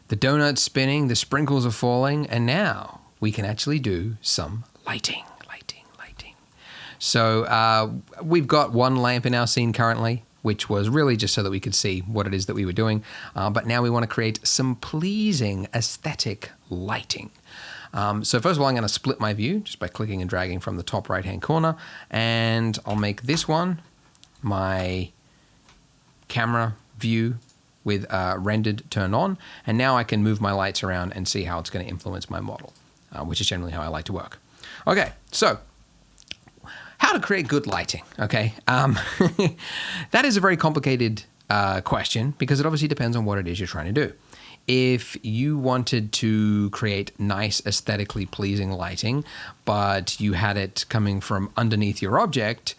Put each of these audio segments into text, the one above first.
The donut's spinning, the sprinkles are falling, and now we can actually do some lighting. So we've got one lamp in our scene currently, which was really just so that we could see what it is that we were doing. But now we want to create some pleasing aesthetic lighting. So first of all, I'm going to split my view just by clicking and dragging from the top right-hand corner. And I'll make this one my camera view with rendered turned on. And now I can move my lights around and see how it's going to influence my model, which is generally how I like to work. Okay, so how to create good lighting, okay? That is a very complicated question because it obviously depends on what it is you're trying to do. If you wanted to create nice, aesthetically pleasing lighting, but you had it coming from underneath your object,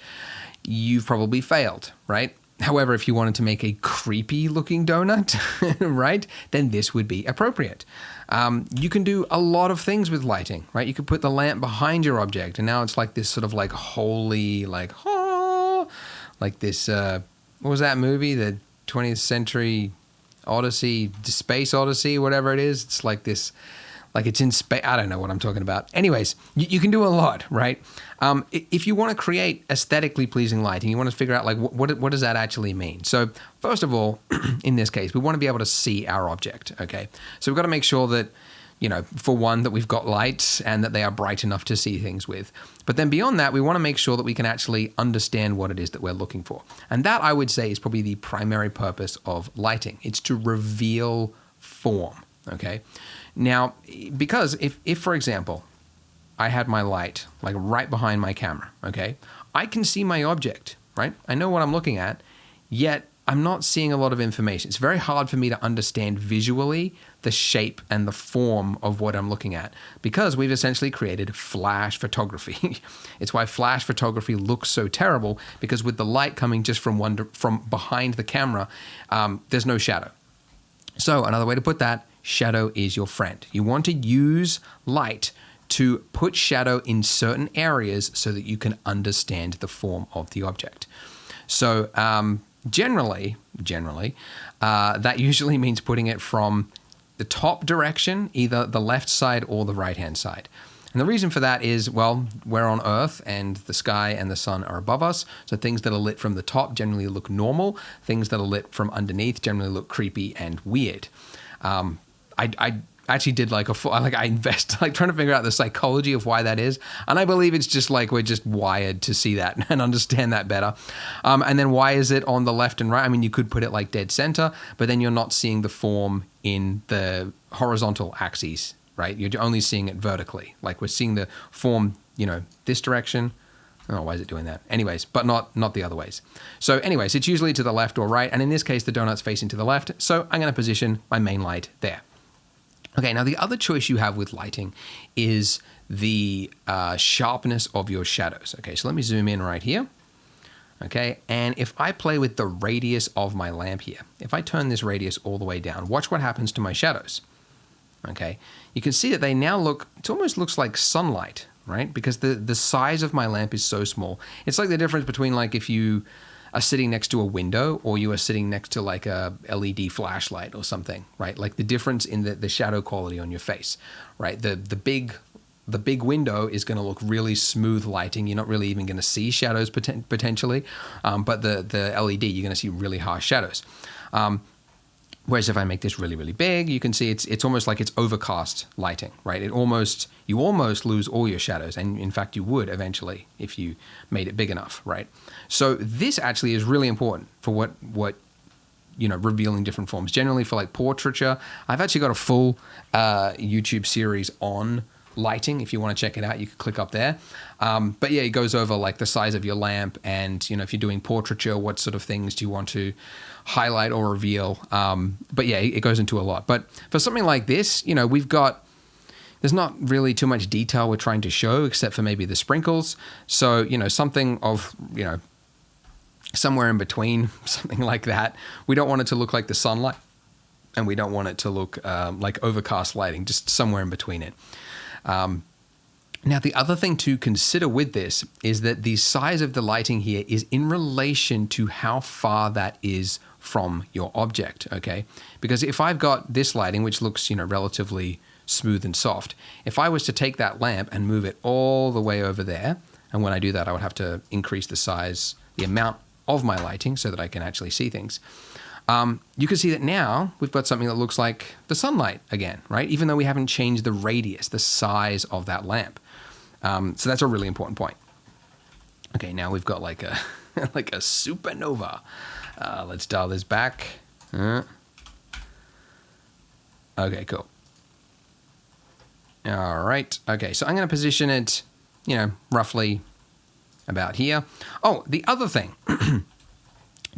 you've probably failed, right? However, if you wanted to make a creepy looking donut, right, then this would be appropriate. You can do a lot of things with lighting, right? You could put the lamp behind your object, and now it's like this sort of like holy, like, oh, like this, what was that movie? The 20th Century Odyssey, Space Odyssey, whatever it is. It's like this, like it's in space. I don't know what I'm talking about. Anyways, you can do a lot, right? If you want to create aesthetically pleasing lighting, you want to figure out like what does that actually mean? So first of all, in this case, we want to be able to see our object, okay? So we've got to make sure that, you know, for one, that we've got lights and that they are bright enough to see things with. But then beyond that, we want to make sure that we can actually understand what it is that we're looking for. And that, I would say, is probably the primary purpose of lighting. It's to reveal form, okay? Now, because if for example, I had my light like right behind my camera, okay? I can see my object, right? I know what I'm looking at, yet I'm not seeing a lot of information. It's very hard for me to understand visually the shape and the form of what I'm looking at because we've essentially created flash photography. It's why flash photography looks so terrible because with the light coming just from behind the camera, there's no shadow. So another way to put that, shadow is your friend. You want to use light to put shadow in certain areas so that you can understand the form of the object. So generally, that usually means putting it from the top direction, either the left side or the right-hand side. And the reason for that is, well, we're on Earth and the sky and the sun are above us. So things that are lit from the top generally look normal. Things that are lit from underneath generally look creepy and weird. I actually did I invest trying to figure out the psychology of why that is. And I believe it's just like we're just wired to see that and understand that better. And then why is it on the left and right? I mean, you could put it like dead center, but then you're not seeing the form in the horizontal axes, right? You're only seeing it vertically. Like we're seeing the form, you know, this direction. I don't know, why is it doing that? Anyways, but not the other ways. So anyways, it's usually to the left or right. And in this case, the donut's facing to the left. So I'm going to position my main light there. Okay, now the other choice you have with lighting is the sharpness of your shadows. Okay, so let me zoom in right here. Okay, and if I play with the radius of my lamp here, if I turn this radius all the way down, watch what happens to my shadows. Okay, you can see that they now look, it almost looks like sunlight, right? Because the size of my lamp is so small. It's like the difference between like if you are sitting next to a window or you are sitting next to like a LED flashlight or something, right? Like the difference in the shadow quality on your face, right? The big window is going to look really smooth lighting. You're not really even going to see shadows potentially, but the LED, you're going to see really harsh shadows. Whereas if I make this really, really big, you can see it's almost like it's overcast lighting, right? You almost lose all your shadows. And in fact, you would eventually if you made it big enough, right? So this actually is really important for what you know, revealing different forms. Generally for like portraiture, I've actually got a full YouTube series on lighting. If you want to check it out, you can click up there. But yeah, it goes over like the size of your lamp and, you know, if you're doing portraiture, what sort of things do you want to highlight or reveal? But yeah, it goes into a lot. But for something like this, you know, there's not really too much detail we're trying to show except for maybe the sprinkles. So, you know, something of, you know, somewhere in between, something like that. We don't want it to look like the sunlight and we don't want it to look like overcast lighting, just somewhere in between it. Now, the other thing to consider with this is that the size of the lighting here is in relation to how far that is from your object, okay? Because if I've got this lighting, which looks, relatively smooth and soft, if I was to take that lamp and move it all the way over there, and when I do that, I would have to increase the size, the amount of my lighting so that I can actually see things. You can see that now we've got something that looks like the sunlight again, right? Even though we haven't changed the radius, the size of that lamp. So that's a really important point. Okay, now we've got like a like a supernova. Let's dial this back. Okay, cool. All right. Okay, so I'm going to position it, roughly about here. Oh, the other thing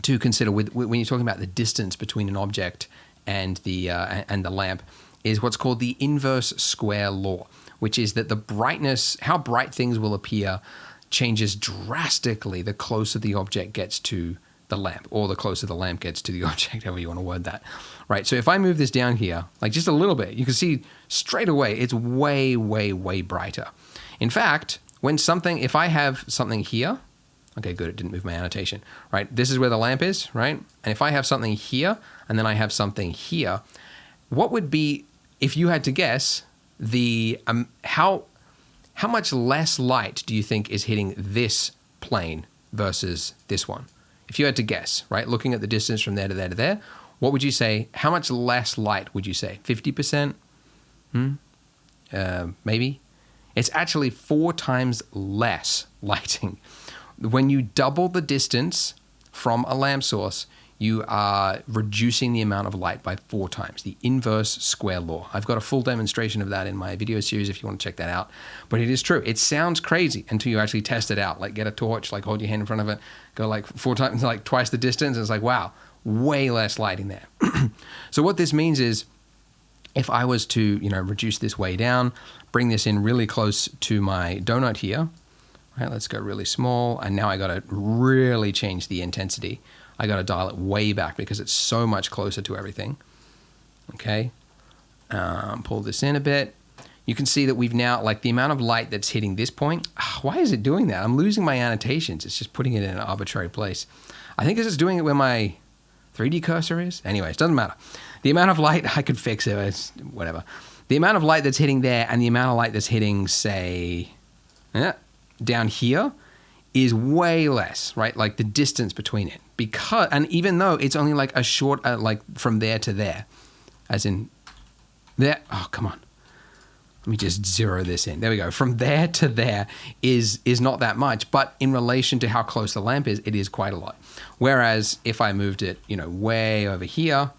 to consider when you're talking about the distance between an object and the lamp is what's called the inverse square law, which is that the brightness, how bright things will appear, changes drastically the closer the object gets to the lamp, or the closer the lamp gets to the object, however you want to word that. Right, so if I move this down here, like just a little bit, you can see straight away it's way, way, way brighter. In fact, if I have something here, okay, good, it didn't move my annotation, right? This is where the lamp is, right? And if I have something here, and then I have something here, what would be, if you had to guess, how much less light do you think is hitting this plane versus this one? If you had to guess, right, looking at the distance from there to there to there, what would you say? How much less light would you say? 50%? Maybe? It's actually 4 times less lighting. When you double the distance from a lamp source, you are reducing the amount of light by 4 times, the inverse square law. I've got a full demonstration of that in my video series if you want to check that out. But it is true. It sounds crazy until you actually test it out. Like get a torch, like hold your hand in front of it, go like 4 times, like twice the distance. And it's like, wow, way less lighting there. So what this means is if I was to, reduce this way down, bring this in really close to my donut here. All right, let's go really small. And now I got to really change the intensity. I got to dial it way back because it's so much closer to everything. Okay, pull this in a bit. You can see that we've now, like the amount of light that's hitting this point. Why is it doing that? I'm losing my annotations. It's just putting it in an arbitrary place. I think it's just doing it where my 3D cursor is. Anyways, doesn't matter. The amount of light, I could fix it, it's whatever. The amount of light that's hitting there and the amount of light that's hitting, say, down here is way less, right? Like the distance between it. And even though it's only like a short, like from there to there, as in there. Oh, come on. Let me just zero this in. There we go. From there to there is not that much, but in relation to how close the lamp is, it is quite a lot. Whereas if I moved it, way over here,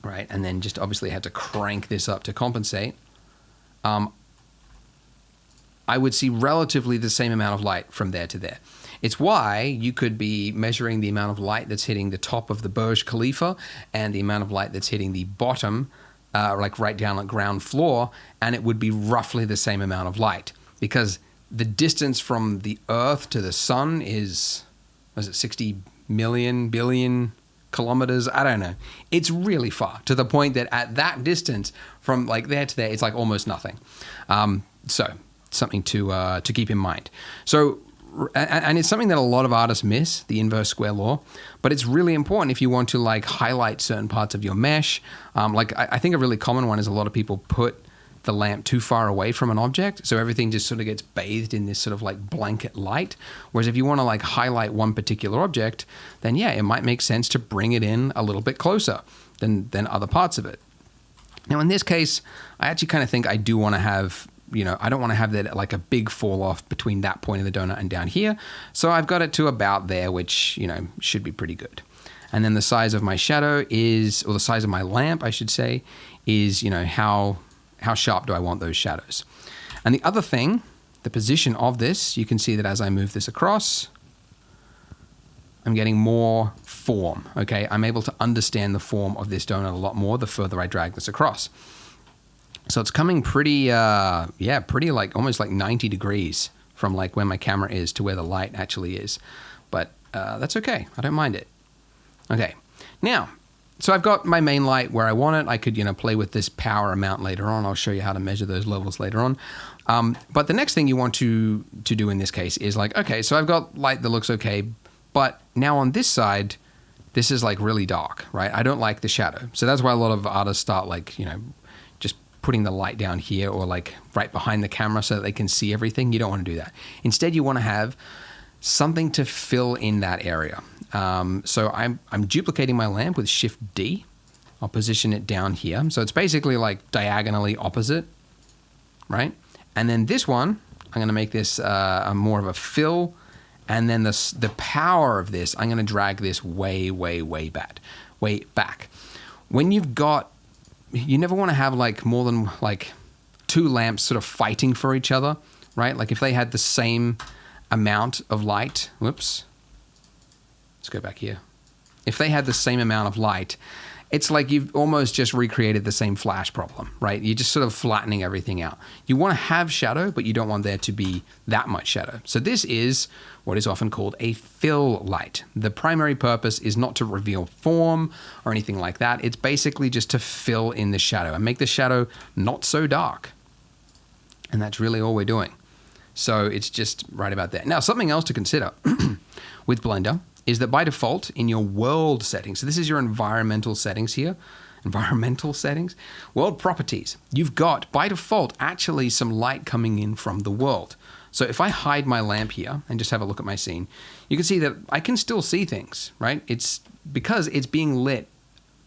right, and then just obviously had to crank this up to compensate, I would see relatively the same amount of light from there to there. It's why you could be measuring the amount of light that's hitting the top of the Burj Khalifa and the amount of light that's hitting the bottom, like right down at ground floor, and it would be roughly the same amount of light because the distance from the Earth to the sun is, 60 million, billion kilometers? I don't know. It's really far to the point that at that distance from like there to there, it's like almost nothing. So something to keep in mind. So, and it's something that a lot of artists miss, the inverse square law, but it's really important if you want to like highlight certain parts of your mesh. I think a really common one is a lot of people put the lamp too far away from an object, so everything just sort of gets bathed in this sort of like blanket light. Whereas if you want to like highlight one particular object, then yeah, it might make sense to bring it in a little bit closer than other parts of it. Now in this case, I actually kind of think I do want to have, I don't want to have that like a big fall off between that point of the donut and down here. So I've got it to about there, which, should be pretty good. And then the size of my shadow is, or the size of my lamp, I should say, is, how sharp do I want those shadows? And the other thing, the position of this, you can see that as I move this across, I'm getting more form, okay? I'm able to understand the form of this donut a lot more the further I drag this across. So it's coming pretty like almost like 90 degrees from like where my camera is to where the light actually is. But that's okay. I don't mind it. Okay. Now, So I've got my main light where I want it. I could, play with this power amount later on. I'll show you how to measure those levels later on. But the next thing you want to do in this case is like, okay, so I've got light that looks okay, but now on this side, this is like really dark, right? I don't like the shadow. So that's why a lot of artists start like, just putting the light down here or like right behind the camera so that they can see everything. You don't want to do that. Instead, you want to have something to fill in that area. So I'm duplicating my lamp with Shift D. I'll position it down here. So it's basically like diagonally opposite, right? And then this one, I'm going to make this more of a fill. And then the power of this, I'm going to drag this way back. When you never want to have like more than like two lamps sort of fighting for each other, right? Like if they had the same amount of light, whoops, let's go back here. If they had the same amount of light, it's like you've almost just recreated the same flash problem, right? You're just sort of flattening everything out. You want to have shadow, but you don't want there to be that much shadow. So this is what is often called a fill light. The primary purpose is not to reveal form or anything like that. It's basically just to fill in the shadow and make the shadow not so dark. And that's really all we're doing. So it's just right about there. Now, something else to consider with Blender is that by default in your world settings, so this is your environmental settings here, world properties, you've got by default actually some light coming in from the world. So if I hide my lamp here and just have a look at my scene, you can see that I can still see things, right? It's because it's being lit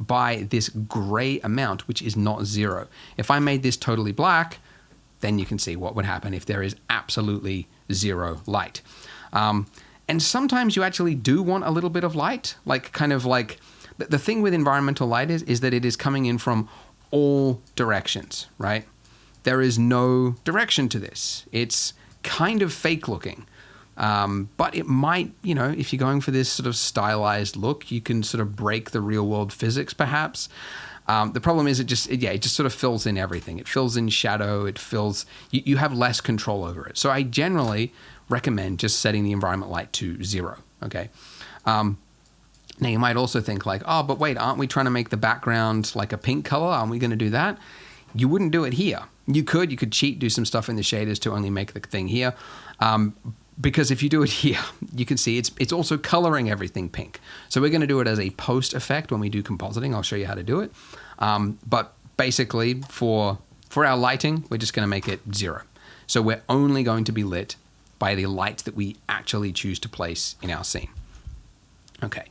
by this gray amount, which is not zero. If I made this totally black, then you can see what would happen if there is absolutely zero light. And sometimes you actually do want a little bit of light, like kind of like the thing with environmental light is that it is coming in from all directions, right? There is no direction to this. It's kind of fake looking, but it might, if you're going for this sort of stylized look, you can sort of break the real world physics perhaps. The problem is it just sort of fills in everything. It fills in shadow. You have less control over it. So I generally recommend just setting the environment light to 0. Okay. Now you might also think like, oh, but wait, aren't we trying to make the background like a pink color? Aren't we going to do that? You wouldn't do it here. You could cheat, do some stuff in the shaders to only make the thing here. Because if you do it here, you can see it's also coloring everything pink. So we're going to do it as a post effect when we do compositing. I'll show you how to do it. But basically for our lighting, we're just going to make it 0. So we're only going to be lit by the light that we actually choose to place in our scene. Okay.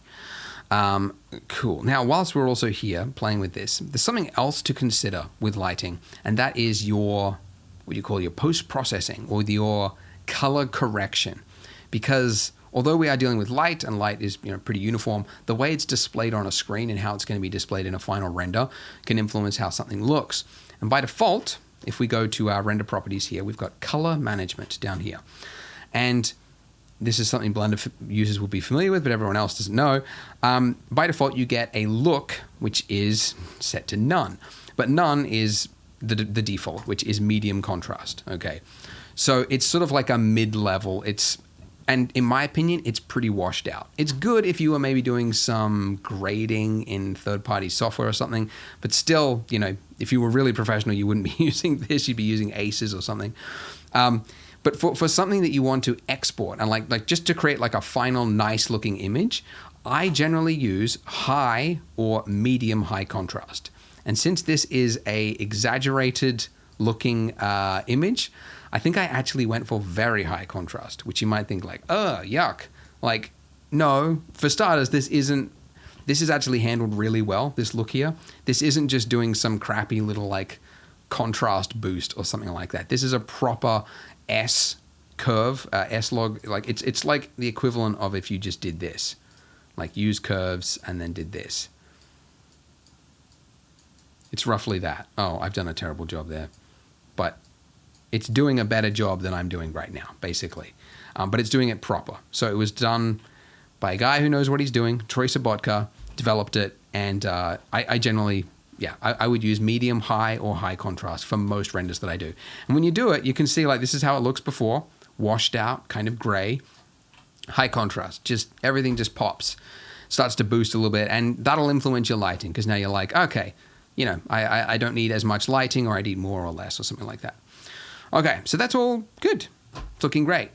Cool. Now, whilst we're also here playing with this, there's something else to consider with lighting, and that is your post-processing or your color correction. Because although we are dealing with light, and light is pretty uniform, the way it's displayed on a screen and how it's going to be displayed in a final render can influence how something looks. And by default, if we go to our render properties here, we've got color management down here. And this is something Blender users will be familiar with, but everyone else doesn't know. By default, you get a look, which is set to none. But none is the default, which is medium contrast. Okay, so it's sort of like a mid-level. And in my opinion, it's pretty washed out. It's good if you were maybe doing some grading in third-party software or something, but still, if you were really professional, you wouldn't be using this. You'd be using Aces or something. But for something that you want to export and like just to create like a final nice looking image, I generally use high or medium high contrast. And since this is a exaggerated looking image, I think I actually went for very high contrast, which you might think like, yuck. Like, no, for starters, this is actually handled really well, this look here. This isn't just doing some crappy little like contrast boost or something like that. This is a proper S curve, S-log, like it's like the equivalent of if you just did this, like use curves and then did this. It's roughly that. Oh, I've done a terrible job there. But it's doing a better job than I'm doing right now, basically. But it's doing it proper. So it was done by a guy who knows what he's doing. Troy Sobotka developed it, and I generally... I would use medium, high, or high contrast for most renders that I do. And when you do it, you can see like this is how it looks before, washed out, kind of gray, high contrast, just everything just pops. starts to boost a little bit, and that'll influence your lighting because now you're like, okay, I don't need as much lighting, or I need more or less or something like that. Okay, so that's all good. It's looking great.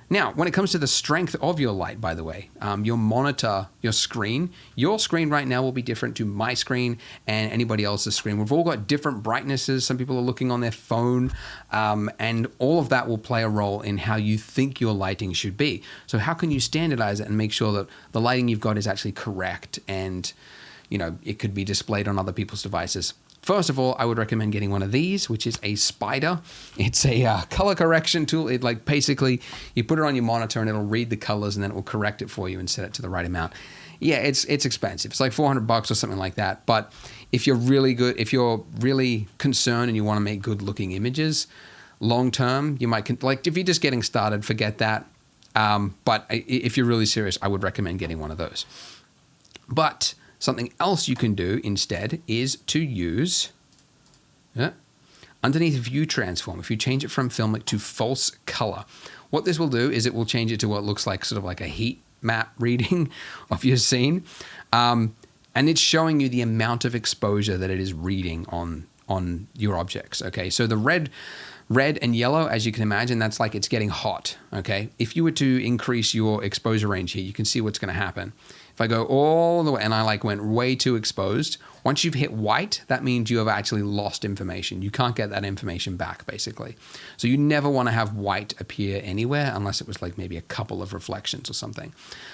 Now, when it comes to the strength of your light, by the way, your monitor, your screen right now will be different to my screen and anybody else's screen. We've all got different brightnesses. Some people are looking on their phone, and all of that will play a role in how you think your lighting should be. So how can you standardize it and make sure that the lighting you've got is actually correct and, it could be displayed on other people's devices? First of all, I would recommend getting one of these, which is a Spider. It's a color correction tool. It basically, you put it on your monitor and it'll read the colors and then it will correct it for you and set it to the right amount. Yeah, it's expensive. It's like $400 or something like that. But if you're really good, if you're really concerned and you want to make good looking images, long term, you might, if you're just getting started, forget that. But if you're really serious, I would recommend getting one of those. But something else you can do instead is to use, underneath View Transform, if you change it from Filmic to False Color, what this will do is it will change it to what looks like sort of like a heat map reading of your scene. And it's showing you the amount of exposure that it is reading on your objects. Okay, so the red and yellow, as you can imagine, that's like it's getting hot. Okay, if you were to increase your exposure range here, you can see what's going to happen. If I go all the way, and I went way too exposed, once you've hit white, that means you have actually lost information. You can't get that information back, basically. So you never want to have white appear anywhere unless it was like maybe a couple of reflections or something.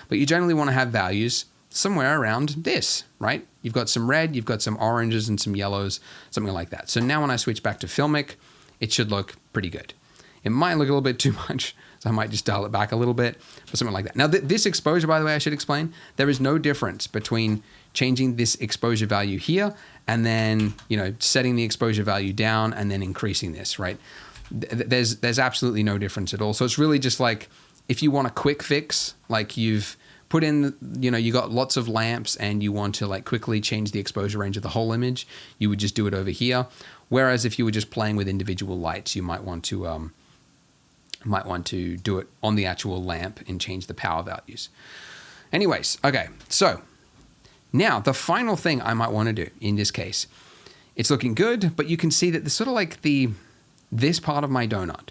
But you generally want to have values somewhere around this, right? You've got some red, you've got some oranges and some yellows, something like that. So now when I switch back to Filmic, it should look pretty good. It might look a little bit too much, so I might just dial it back a little bit or something like that. Now, this exposure, by the way, I should explain, there is no difference between changing this exposure value here and then, setting the exposure value down and then increasing this, right? There's absolutely no difference at all. So it's really just like if you want a quick fix, like you've put in, you got lots of lamps and you want to quickly change the exposure range of the whole image, you would just do it over here. Whereas if you were just playing with individual lights, you might want to do it on the actual lamp and change the power values. Anyways, okay, so now the final thing I might want to do in this case, it's looking good, but you can see that the sort of this part of my donut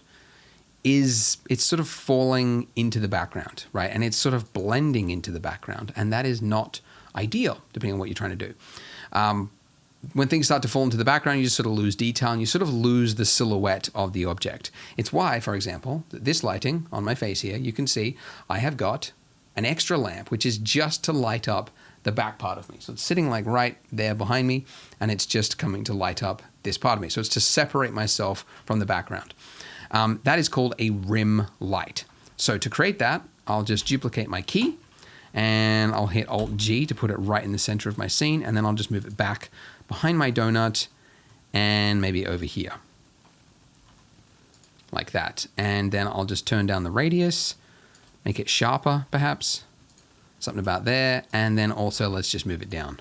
it's sort of falling into the background, right? And it's sort of blending into the background, and that is not ideal depending on what you're trying to do. When things start to fall into the background, you just sort of lose detail and you sort of lose the silhouette of the object. It's why, for example, this lighting on my face here, you can see I have got an extra lamp, which is just to light up the back part of me. So it's sitting right there behind me, and it's just coming to light up this part of me. So it's to separate myself from the background. That is called a rim light. So to create that, I'll just duplicate my key, and I'll hit Alt-G to put it right in the center of my scene, and then I'll just move it back behind my donut and maybe over here like that. And then I'll just turn down the radius, make it sharper perhaps, something about there. And then also let's just move it down.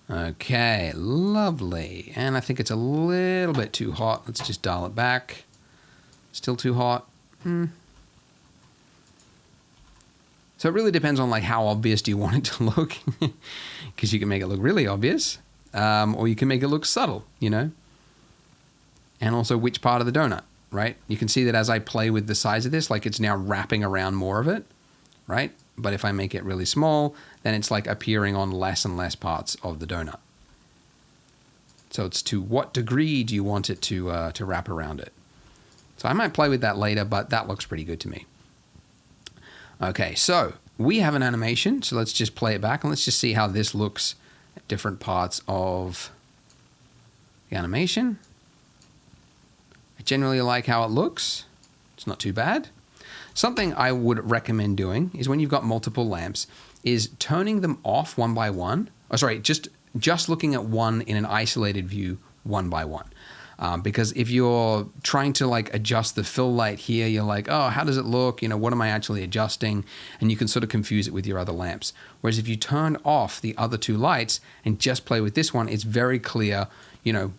Okay, lovely. And I think it's a little bit too hot. Let's just dial it back. Still too hot. So it really depends on how obvious do you want it to look, because you can make it look really obvious, or you can make it look subtle, and also which part of the donut, right? You can see that as I play with the size of this, it's now wrapping around more of it, right? But if I make it really small, then it's appearing on less and less parts of the donut. So it's to what degree do you want it to wrap around it? So I might play with that later, but that looks pretty good to me. Okay, so we have an animation, so let's just play it back and let's just see how this looks at different parts of the animation. I generally like how it looks. It's not too bad. Something I would recommend doing is when you've got multiple lamps is turning them off one by one. Oh, sorry, just looking at one in an isolated view one by one. Because if you're trying to adjust the fill light here, you're oh, how does it look? What am I actually adjusting? And you can sort of confuse it with your other lamps. Whereas if you turn off the other two lights and just play with this one, it's very clear,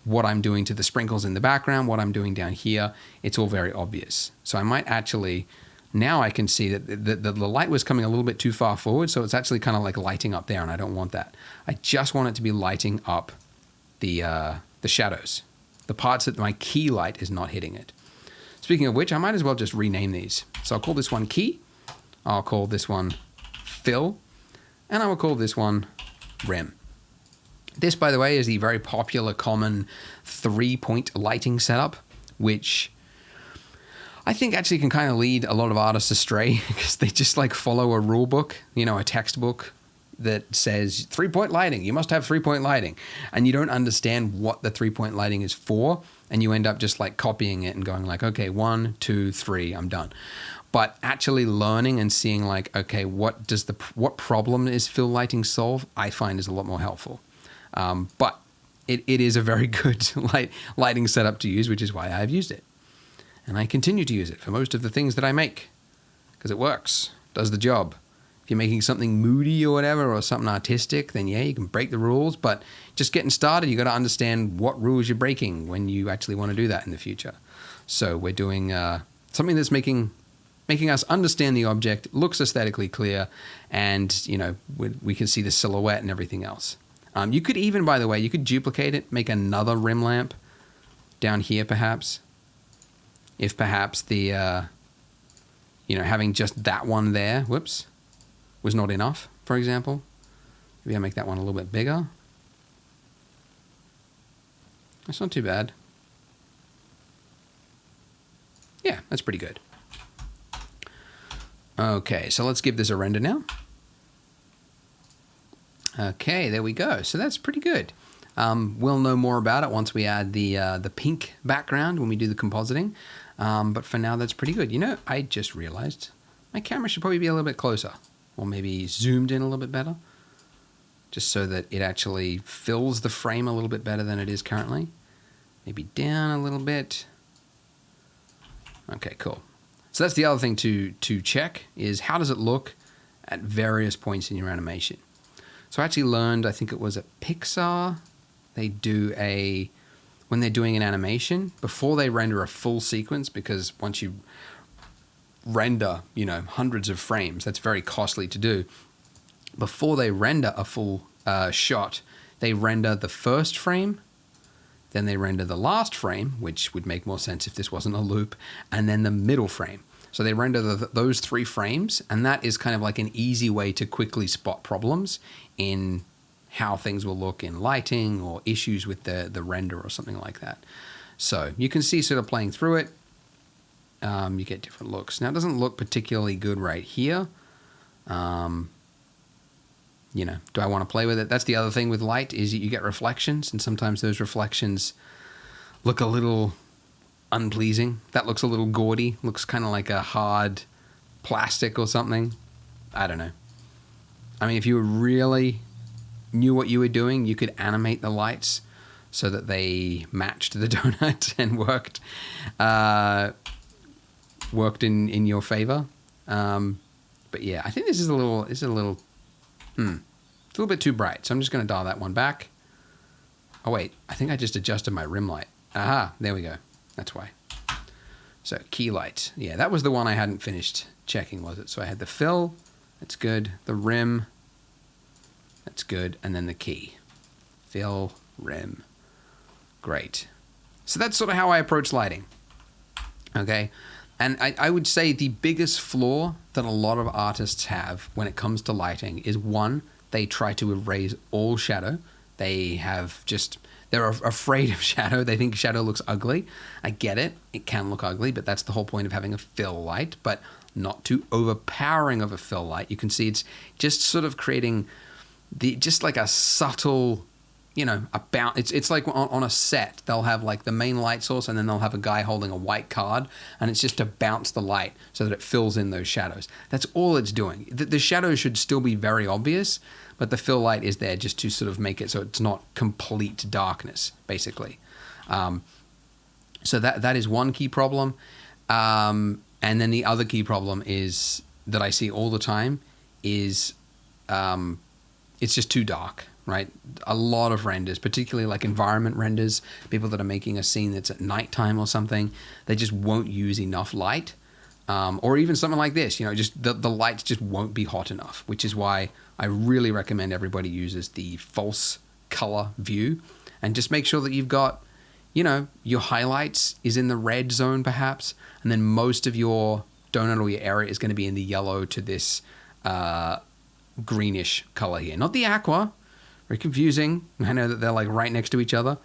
what I'm doing to the sprinkles in the background, what I'm doing down here. It's all very obvious. So I might actually Now I can see that the light was coming a little bit too far forward, so it's actually kind of like lighting up there, and I don't want that. I just want it to be lighting up the shadows, the parts that my key light is not hitting it. Speaking of which, I might as well just rename these. So I'll call this one key, I'll call this one fill, and I will call this one rim. This, by the way, is the very popular common 3-point lighting setup, which I think actually can kind of lead a lot of artists astray because they just like follow a rule book, a textbook that says 3-point lighting, you must have 3-point lighting, and you don't understand what the 3-point lighting is for, and you end up just like copying it and going like, okay, 1, 2, 3, I'm done. But actually learning and seeing like, okay, what problem is fill lighting solve, I find is a lot more helpful. But it is a very good lighting setup to use, which is why I've used it. And I continue to use it for most of the things that I make because it works, does the job. If you're making something moody or whatever, or something artistic, then yeah, you can break the rules. But just getting started, you got to understand what rules you're breaking when you actually want to do that in the future. So we're doing something that's making us understand the object, looks aesthetically clear, and we can see the silhouette and everything else. You could even, by the way, you could duplicate it, make another rim lamp down here perhaps. If perhaps the, having just that one there, was not enough, for example. Maybe I'll make that one a little bit bigger. That's not too bad. Yeah, that's pretty good. Okay, so let's give this a render now. Okay, there we go. So that's pretty good. We'll know more about it once we add the pink background when we do the compositing. But for now, that's pretty good. I just realized my camera should probably be a little bit closer, or maybe zoomed in a little bit better, just so that it actually fills the frame a little bit better than it is currently. Maybe down a little bit. Okay, cool. So that's the other thing to check is how does it look at various points in your animation. So I actually learned, I think it was at Pixar, they do when they're doing an animation, before they render a full sequence, because once you render, hundreds of frames, that's very costly to do. Before they render a full shot, they render the first frame, then they render the last frame, which would make more sense if this wasn't a loop, and then the middle frame. So they render those 3 frames, and that is kind of like an easy way to quickly spot problems in how things will look in lighting or issues with the render or something like that. So you can see sort of playing through it, you get different looks. Now it doesn't look particularly good right here. Do I want to play with it? That's the other thing with light is you get reflections, and sometimes those reflections look a little unpleasing. That looks a little gaudy, looks kind of like a hard plastic or something. I don't know. I mean, if you really knew what you were doing, you could animate the lights so that they matched the donut and worked in your favor. But yeah, I think this is a little it's a little bit too bright. So I'm just going to dial that one back. Oh wait, I think I just adjusted my rim light. Aha, there we go. That's why. So key light. Yeah, that was the one I hadn't finished checking, was it? So I had the fill, that's good. The rim, that's good. And then the key. Fill, rim. Great. So that's sort of how I approach lighting. Okay. And I would say the biggest flaw that a lot of artists have when it comes to lighting is, one, they try to erase all shadow. They're afraid of shadow. They think shadow looks ugly. I get it. It can look ugly, but that's the whole point of having a fill light, but not too overpowering of a fill light. You can see it's just sort of creating just like a subtle, it's like on a set, they'll have like the main light source and then they'll have a guy holding a white card, and it's just to bounce the light so that it fills in those shadows. That's all it's doing. The shadows should still be very obvious, but the fill light is there just to sort of make it so it's not complete darkness, basically. So that is one key problem. And then the other key problem is that I see all the time is it's just too dark, right? A lot of renders, particularly like environment renders, people that are making a scene that's at nighttime or something, they just won't use enough light. Or even something like this, just the lights just won't be hot enough, which is why I really recommend everybody uses the false color view, and just make sure that you've got, your highlights is in the red zone perhaps, and then most of your donut or your area is going to be in the yellow to this greenish color here. Not the aqua, very confusing. I know that they're like right next to each other.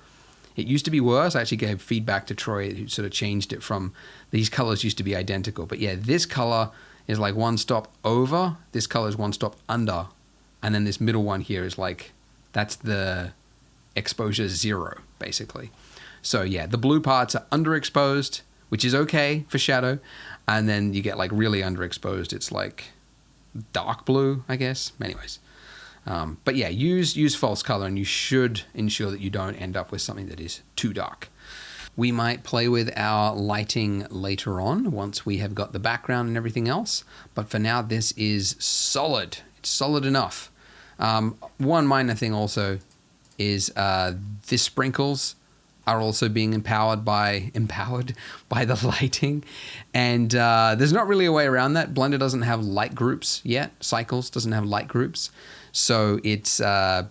It used to be worse. I actually gave feedback to Troy who sort of changed it from these colors used to be identical. But yeah, this color is like one stop over. This color is one stop under. And then this middle one here is like, that's the exposure 0, basically. So yeah, the blue parts are underexposed, which is okay for shadow. And then you get like really underexposed. It's like dark blue, I guess. Anyways. But yeah, use false color, and you should ensure that you don't end up with something that is too dark. We might play with our lighting later on once we have got the background and everything else. But for now, this is solid. It's solid enough. One minor thing also is the sprinkles are also being empowered by the lighting. And there's not really a way around that. Blender doesn't have light groups yet. Cycles doesn't have light groups. So it's, you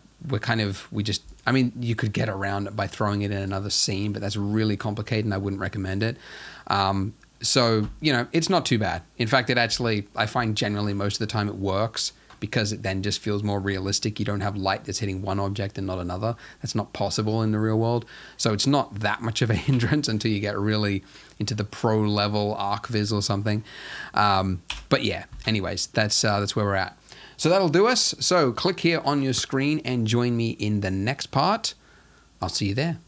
could get around it by throwing it in another scene, but that's really complicated and I wouldn't recommend it. So, it's not too bad. In fact, I find generally most of the time it works because it then just feels more realistic. You don't have light that's hitting one object and not another. That's not possible in the real world. So it's not that much of a hindrance until you get really into the pro level ArcViz or something. But yeah, anyways, that's where we're at. So that'll do us. So click here on your screen and join me in the next part. I'll see you there.